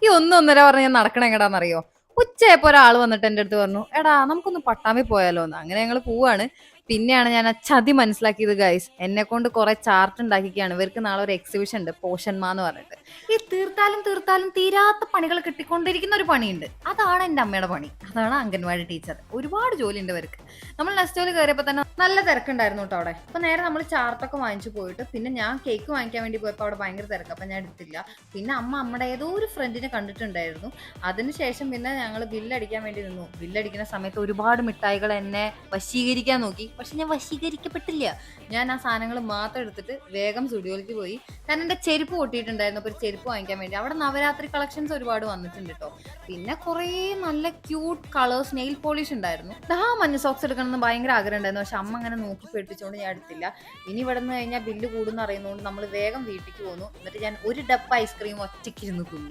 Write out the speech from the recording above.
ഈ 1 1:30 പറഞ്ഞ ഞാൻ നടക്കണ എങ്ങടാന്നറിയോ? ഉച്ചയായപ്പോ ഒരാൾ വന്നിട്ട് എന്റെ അടുത്ത് പറഞ്ഞു, എടാ നമുക്കൊന്ന് പട്ടാമ്പി പോയാലോ എന്ന്. അങ്ങനെ ഞങ്ങൾ പോവാണ്. പിന്നെയാണ് ഞാൻ ആ ചതി മനസ്സിലാക്കിയത് ഗൈസ്. എന്നെ കൊണ്ട് കുറെ ചാർട്ട് ഉണ്ടാക്കിക്കുകയാണ്. ഇവർക്ക് നാളെ ഒരു എക്സിബിഷൻ ഉണ്ട്, പോഷന്മാ എന്ന് പറഞ്ഞിട്ട്. ഈ തീർത്താലും തീർത്താലും തീരാത്ത പണികൾ കിട്ടിക്കൊണ്ടിരിക്കുന്ന ഒരു പണിയുണ്ട്. അതാണ് എൻ്റെ അമ്മയുടെ പണി. അതാണ് അംഗൻവാടി ടീച്ചർ. ഒരുപാട് ജോലി ഉണ്ട് ഇവർക്ക്. നമ്മൾ നെസ്റ്റോയിൽ കയറിയപ്പോൾ തന്നെ നല്ല തിരക്കുണ്ടായിരുന്നു കേട്ടോ അവിടെ. അപ്പൊ നേരെ നമ്മൾ ചാർട്ടൊക്കെ വാങ്ങിച്ചു പോയിട്ട്, പിന്നെ ഞാൻ കേക്ക് വാങ്ങിക്കാൻ വേണ്ടി പോയപ്പോൾ അവിടെ ഭയങ്കര തിരക്ക്. അപ്പൊ ഞാൻ എടുത്തില്ല. പിന്നെ അമ്മയുടെ ഏതോ ഒരു ഫ്രണ്ടിനെ കണ്ടിട്ടുണ്ടായിരുന്നു. അതിനുശേഷം പിന്നെ ഞങ്ങൾ ബില്ലടിക്കാൻ വേണ്ടി നിന്നു. ബില്ലടിക്കുന്ന സമയത്ത് ഒരുപാട് മിഠായികൾ എന്നെ വശീകരിക്കാൻ നോക്കി. പക്ഷെ ഞാൻ വശീകരിക്കപ്പെട്ടില്ല. ഞാൻ ആ സാധനങ്ങൾ മാത്രം എടുത്തിട്ട് വേഗം സ്റ്റുഡിയോയിലേക്ക് പോയി. കാരണം എൻ്റെ ചെരുപ്പ് പൊട്ടിയിട്ടുണ്ടായിരുന്നു. അപ്പോൾ ഒരു ചെരുപ്പ് വാങ്ങിക്കാൻ വേണ്ടി അവിടെ നവരാത്രി കളക്ഷൻസ് ഒരുപാട് വന്നിട്ടുണ്ട് കേട്ടോ. പിന്നെ കുറേ നല്ല ക്യൂട്ട് കളേഴ്സ് നെയിൽ പോളിഷ് ഉണ്ടായിരുന്നു. മഞ്ഞ സോക്സ് എടുക്കണമെന്ന് ഭയങ്കര ആഗ്രഹം ഉണ്ടായിരുന്നു. പക്ഷെ അമ്മ അങ്ങനെ നോക്കി പേടിപ്പിച്ചുകൊണ്ട് ഞാൻ എടുത്തില്ല. ഇനി ഇവിടെ നിന്ന് കഴിഞ്ഞാൽ ബില്ല് കൂടുന്ന അറിയുന്നതുകൊണ്ട് നമ്മൾ വേഗം വീട്ടിലേക്ക് പോന്നു. എന്നിട്ട് ഞാൻ ഒരു ഡപ്പ് ഐസ്ക്രീം ഒറ്റയ്ക്കിരുന്ന് കുഞ്ഞു.